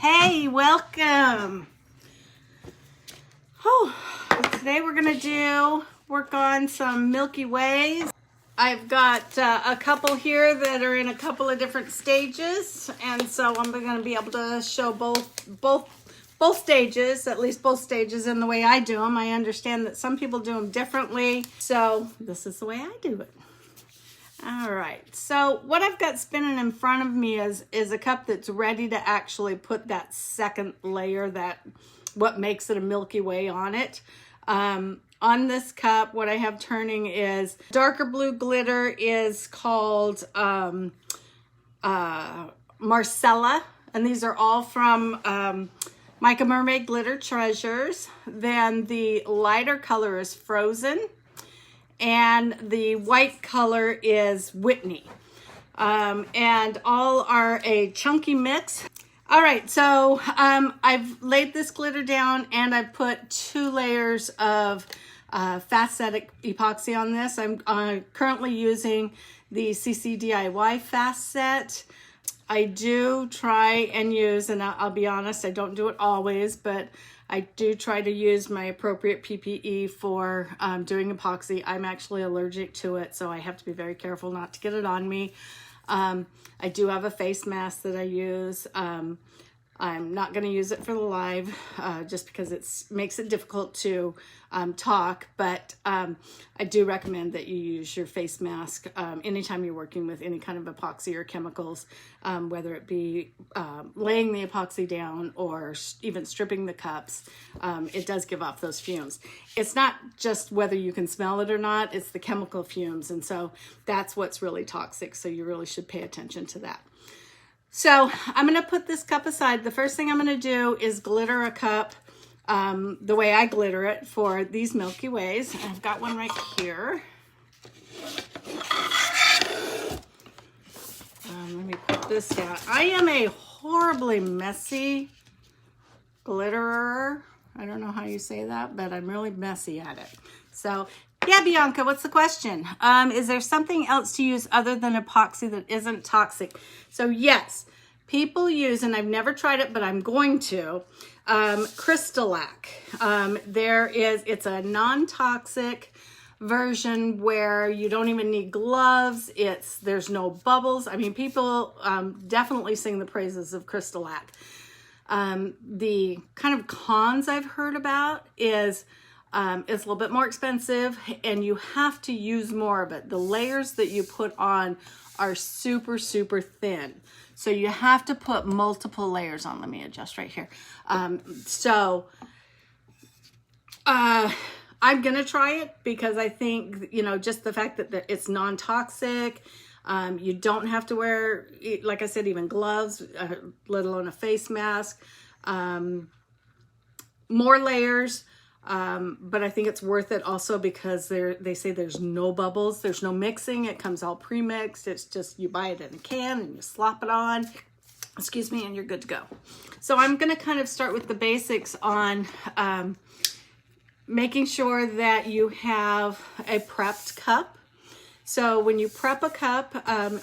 Hey, welcome. Oh, today we're gonna work on some Milky Ways. I've got a couple here that are in a couple of different stages, and so I'm gonna be able to show both stages, at least both stages in the way I do them. I understand that some people do them differently, so this is the way I do it. All right, so what I've got spinning in front of me is a cup that's ready to actually put that second layer, what makes it a Milky Way on it. On this cup, what I have turning is darker blue glitter is called Marcella, and these are all from Mica Mermaid Glitter Treasures. Then the lighter color is Frozen, and the white color is Whitney. And all are a chunky mix. All right, so I've laid this glitter down and I've put 2 layers of fast set epoxy on this. I'm currently using the CC DIY fast set. I do try and use, and I'll be honest, I don't do it always, but I do try to use my appropriate PPE for doing epoxy. I'm actually allergic to it, so I have to be very careful not to get it on me. I do have a face mask that I use. I'm not going to use it for the live just because it makes it difficult to talk, but I do recommend that you use your face mask anytime you're working with any kind of epoxy or chemicals, whether it be laying the epoxy down or even stripping the cups. It does give off those fumes. It's not just whether you can smell it or not, it's the chemical fumes, and so that's what's really toxic, so you really should pay attention to that. So I'm going to put this cup aside. The first thing I'm going to do is glitter a cup the way I glitter it for these Milky Ways. I've got one right here. Let me put this down. I am a horribly messy glitterer. I don't know how you say that, but I'm really messy at it. So yeah, Bianca, what's the question? Is there something else to use other than epoxy that isn't toxic? So yes, people use, and I've never tried it, but I'm going to, Crystalac. It's a non-toxic version where you don't even need gloves. There's no bubbles. I mean, people definitely sing the praises of Crystalac. The kind of cons I've heard about is it's a little bit more expensive and you have to use more of it. The layers that you put on are super, super thin. So you have to put multiple layers on. Let me adjust right here. I'm going to try it because I think, just the fact that it's non-toxic, you don't have to wear, like I said, even gloves, let alone a face mask, more layers. But I think it's worth it also because they say there's no bubbles, there's no mixing, it comes all pre-mixed. It's just, you buy it in a can and you slop it on, excuse me, and you're good to go. So I'm going to kind of start with the basics on making sure that you have a prepped cup. So when you prep a cup,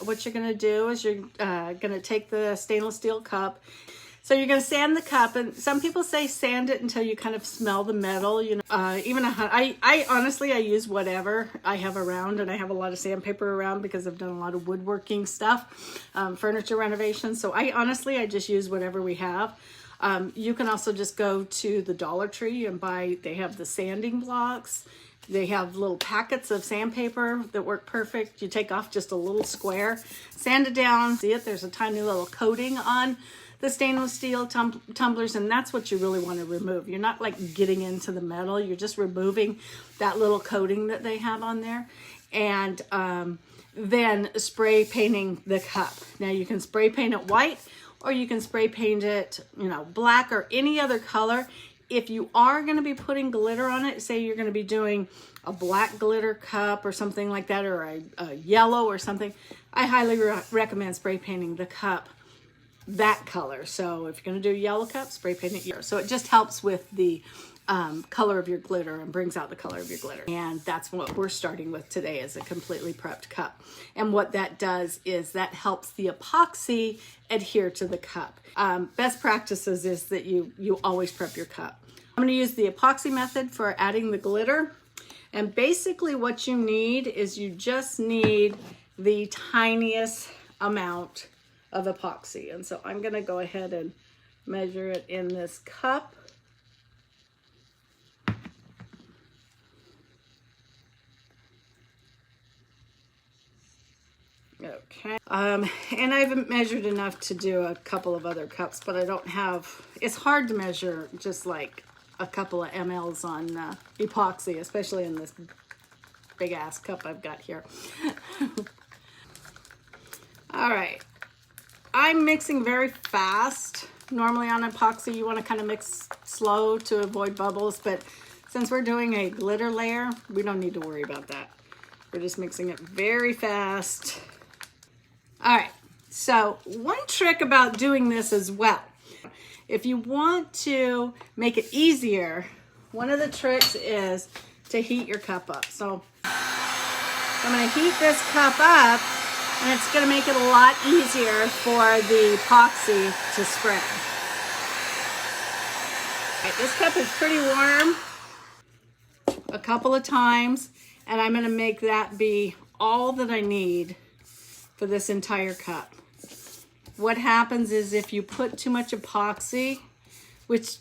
what you're going to do is you're going to take the stainless steel cup. So you're going to sand the cup, and some people say sand it until you kind of smell the metal. I honestly use whatever I have around, and I have a lot of sandpaper around because I've done a lot of woodworking stuff, furniture renovations. So I just use whatever we have. You can also just go to the Dollar Tree and they have the sanding blocks. They have little packets of sandpaper that work perfect. You take off just a little square, sand it down. See it? There's a tiny little coating on the stainless steel tumblers, and that's what you really want to remove. You're not like getting into the metal, you're just removing that little coating that they have on there, and then spray painting the cup. Now you can spray paint it white, or you can spray paint it black or any other color. If you are going to be putting glitter on it, say you're going to be doing a black glitter cup or something like that, or a yellow or something, I highly recommend spray painting the cup that color. So if you're going to do yellow cup, spray paint it yellow. So it just helps with the color of your glitter and brings out the color of your glitter. And that's what we're starting with today, is a completely prepped cup. And what that does is that helps the epoxy adhere to the cup. Best practices is that you always prep your cup. I'm going to use the epoxy method for adding the glitter. And basically what you need is you just need the tiniest amount of epoxy. And so I'm going to go ahead and measure it in this cup. Okay. And I haven't measured enough to do a couple of other cups, but I don't have, it's hard to measure just like a couple of mLs on epoxy, especially in this big ass cup I've got here. All right. I'm mixing very fast. Normally on epoxy, you want to kind of mix slow to avoid bubbles, but since we're doing a glitter layer, we don't need to worry about that. We're just mixing it very fast. All right, so one trick about doing this as well, if you want to make it easier, one of the tricks is to heat your cup up. So I'm going to heat this cup up, and it's going to make it a lot easier for the epoxy to spread. All right, this cup is pretty warm a couple of times, and I'm going to make that be all that I need for this entire cup. What happens is if you put too much epoxy, which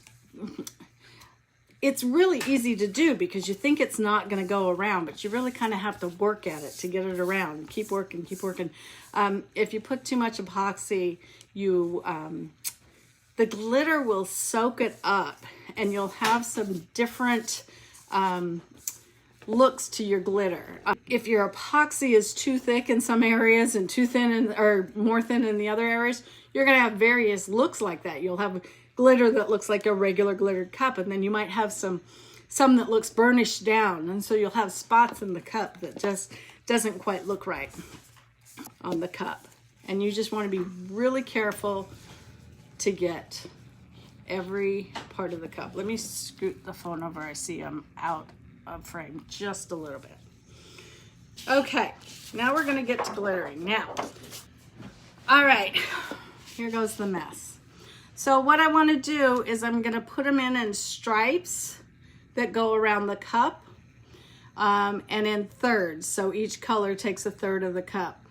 it's really easy to do because you think it's not going to go around, but you really kind of have to work at it to get it around. Keep working, keep working. If you put too much epoxy, the glitter will soak it up, and you'll have some different looks to your glitter. If your epoxy is too thick in some areas and too thin or more thin in the other areas, you're going to have various looks like that. You'll have glitter that looks like a regular glittered cup, and then you might have some that looks burnished down, and so you'll have spots in the cup that just doesn't quite look right on the cup. And you just want to be really careful to get every part of the cup. Let me scoot the phone over. I see I'm out of frame just a little bit. Okay, now we're going to get to glittering. Now, all right, here goes the mess. So what I want to do is I'm going to put them in stripes that go around the cup, and in thirds. So each color takes a third of the cup.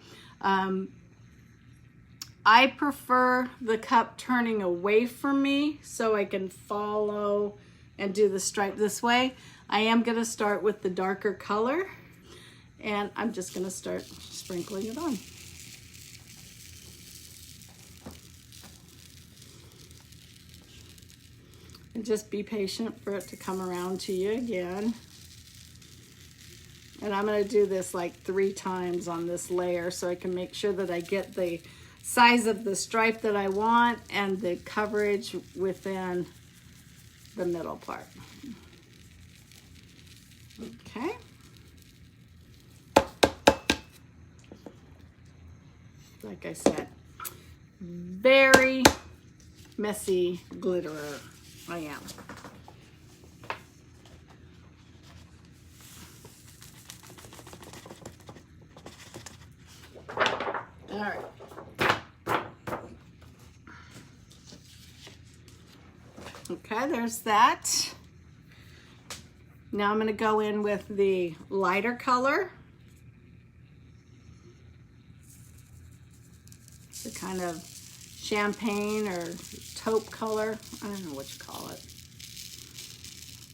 I prefer the cup turning away from me so I can follow and do the stripe this way. I am going to start with the darker color, and I'm just going to start sprinkling it on. And just be patient for it to come around to you again. And I'm going to do this like 3 times on this layer so I can make sure that I get the size of the stripe that I want and the coverage within the middle part. Okay. Like I said, very messy glitterer I am. All right. Okay, there's that. Now I'm going to go in with the lighter color. The kind of champagne or taupe color. I don't know what you call it.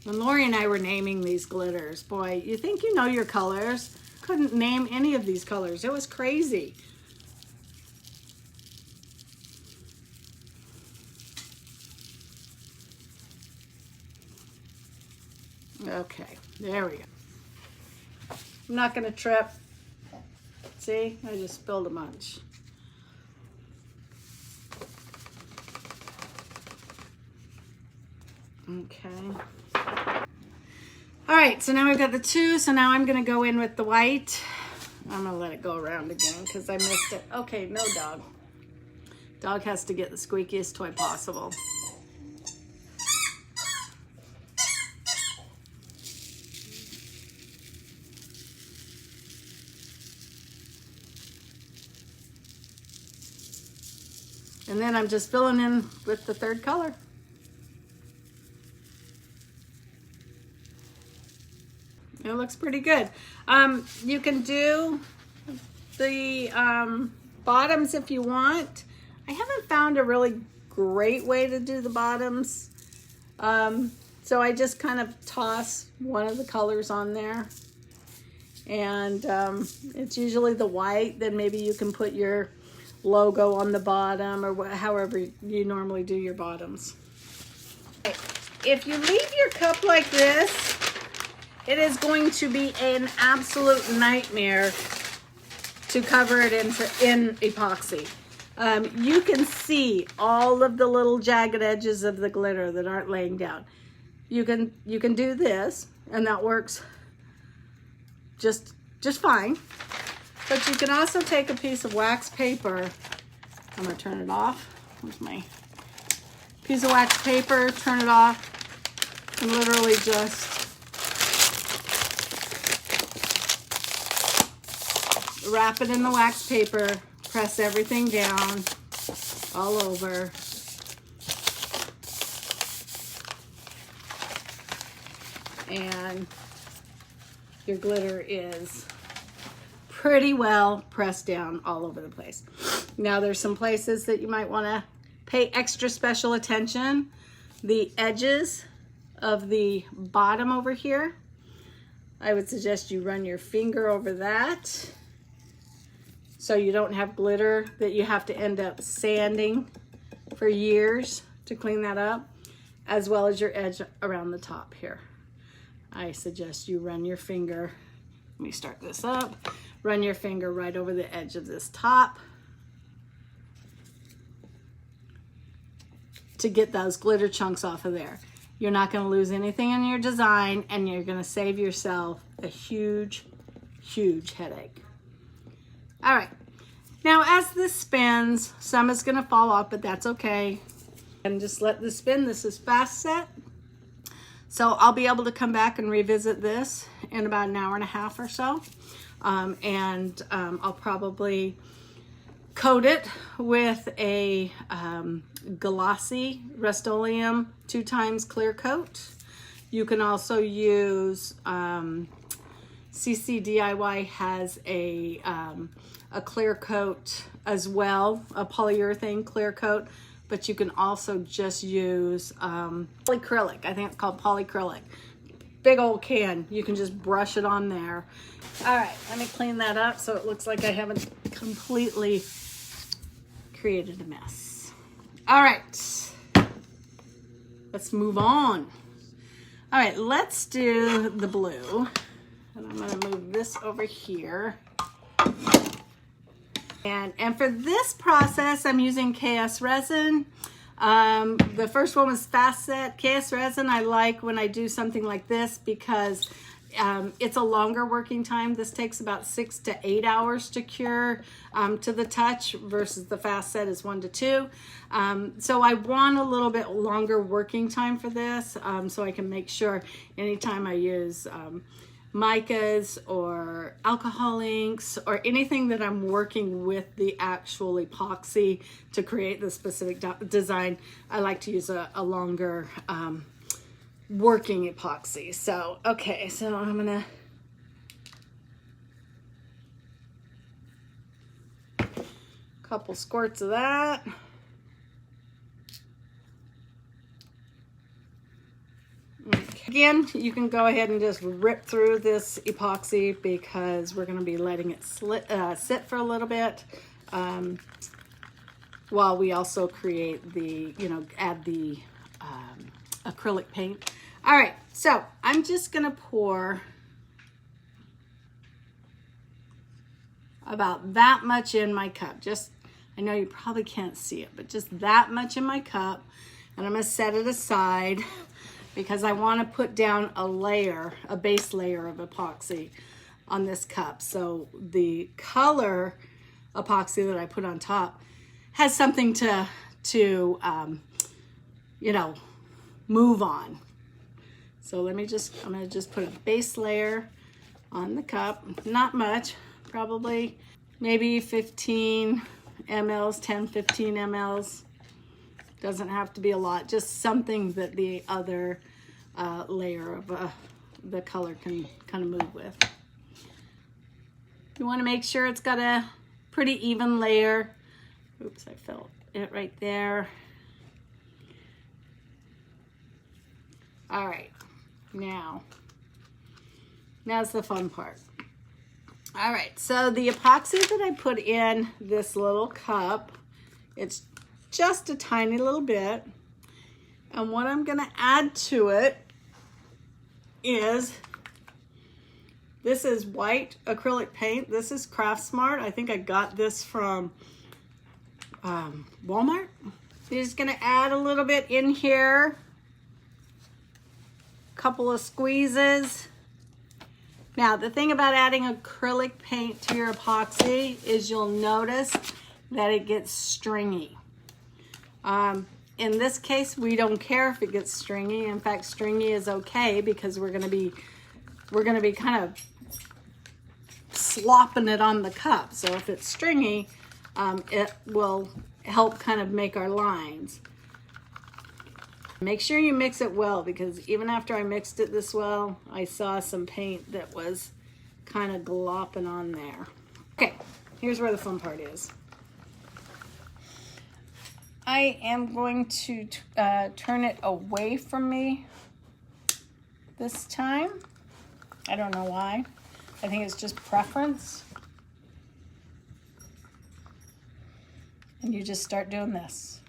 When Lori and I were naming these glitters, boy, you think you know your colors. Couldn't name any of these colors. It was crazy. Okay, there we go. I'm not going to trip. See, I just spilled a bunch. Okay. All right, so now we've got the 2, so now I'm going to go in with the white. I'm going to let it go around again because I missed it. Okay, no dog. Dog has to get the squeakiest toy possible. And then I'm just filling in with the third color. It looks pretty good. You can do the bottoms if you want. I haven't found a really great way to do the bottoms. So I just kind of toss one of the colors on there. And it's usually the white. Then maybe you can put your logo on the bottom or however you normally do your bottoms. If you leave your cup like this, it is going to be an absolute nightmare to cover it in epoxy. You can see all of the little jagged edges of the glitter that aren't laying down. You can do this, and that works just fine. But you can also take a piece of wax paper. I'm gonna turn it off. Where's my piece of wax paper? Turn it off, and literally just wrap it in the wax paper, press everything down all over. And your glitter is pretty well pressed down all over the place. Now there's some places that you might want to pay extra special attention. The edges of the bottom over here, I would suggest you run your finger over that so you don't have glitter that you have to end up sanding for years to clean that up, as well as your edge around the top here. I suggest you run your finger, let me start this up, run your finger right over the edge of this top to get those glitter chunks off of there. You're not going to lose anything in your design, and you're going to save yourself a huge, huge headache. All right, now as this spins, some is going to fall off, but that's okay. And just let this spin. This is fast set. So I'll be able to come back and revisit this in about an hour and a half or so. I'll probably coat it with a glossy Rust-Oleum 2x clear coat. You can also use CC DIY has a clear coat as well, a polyurethane clear coat, but you can also just use polyacrylic. I think it's called polyacrylic. Big old can. You can just brush it on there. All right, let me clean that up so it looks like I haven't completely created a mess. All right, let's move on. All right, let's do the blue. And I'm gonna move this over here. And for this process, I'm using KS resin. The first one was fast set. KS resin I like when I do something like this because it's a longer working time. This takes about 6 to 8 hours to cure to the touch versus the fast set is 1 to 2. So I want a little bit longer working time for this so I can make sure anytime I use micas or alcohol inks or anything that I'm working with the actual epoxy to create the specific design, I like to use a longer working epoxy. So, okay, so I'm gonna couple squirts of that. Again, you can go ahead and just rip through this epoxy because we're going to be letting it sit for a little bit while we also create the, add the acrylic paint. All right, so I'm just going to pour about that much in my cup. Just, I know you probably can't see it, but just that much in my cup. And I'm going to set it aside because I want to put down a layer, a base layer of epoxy on this cup. So the color epoxy that I put on top has something to you know, move on. So I'm gonna just put a base layer on the cup. Not much, probably maybe 15 mLs, 10, 15 mLs. Doesn't have to be a lot, just something that the other layer of the color can kind of move with. You want to make sure it's got a pretty even layer. Oops, I felt it right there. All right, now's the fun part. All right, so the epoxy that I put in this little cup, it's just a tiny little bit. And what I'm gonna add to it is, this is white acrylic paint. This is Craft Smart. I think I got this from Walmart. You're just gonna add a little bit in here. Couple of squeezes. Now, the thing about adding acrylic paint to your epoxy is you'll notice that it gets stringy. In this case, we don't care if it gets stringy. In fact, stringy is okay because we're gonna be kind of slopping it on the cup. So if it's stringy, it will help kind of make our lines. Make sure you mix it well, because even after I mixed it this well, I saw some paint that was kind of glopping on there. Okay, here's where the fun part is. I am going to turn it away from me this time. I don't know why. I think it's just preference. And you just start doing this.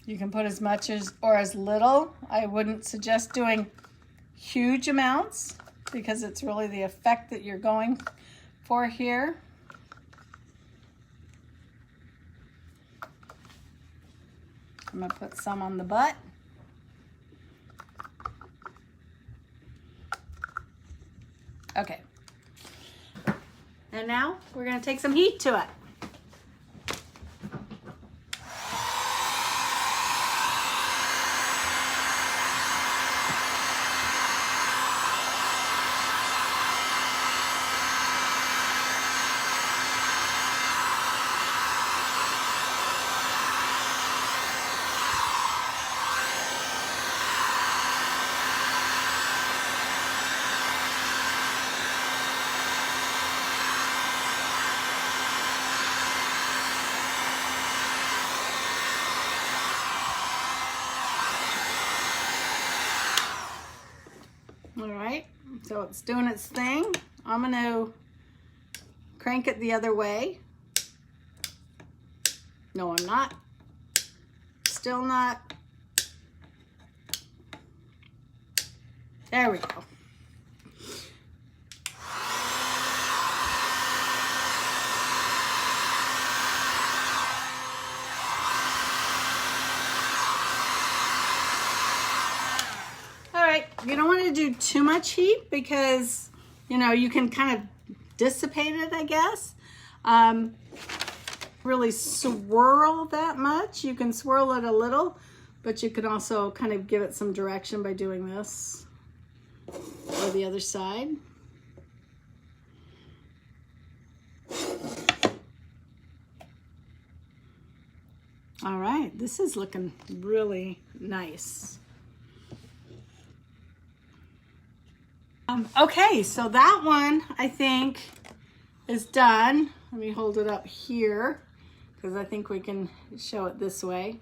You can put as much as or as little. I wouldn't suggest doing huge amounts because it's really the effect that you're going for here. I'm gonna put some on the butt. Okay. And now we're gonna take some heat to it. All right, so it's doing its thing. I'm gonna crank it the other way. No, I'm not. Still not. There we go. You don't want to do too much heat because, you know, you can kind of dissipate it, I guess. Really swirl that much. You can swirl it a little, but you can also kind of give it some direction by doing this or the other side. All right, this is looking really nice. Okay, so that one I think is done. Let me hold it up here because I think we can show it this way.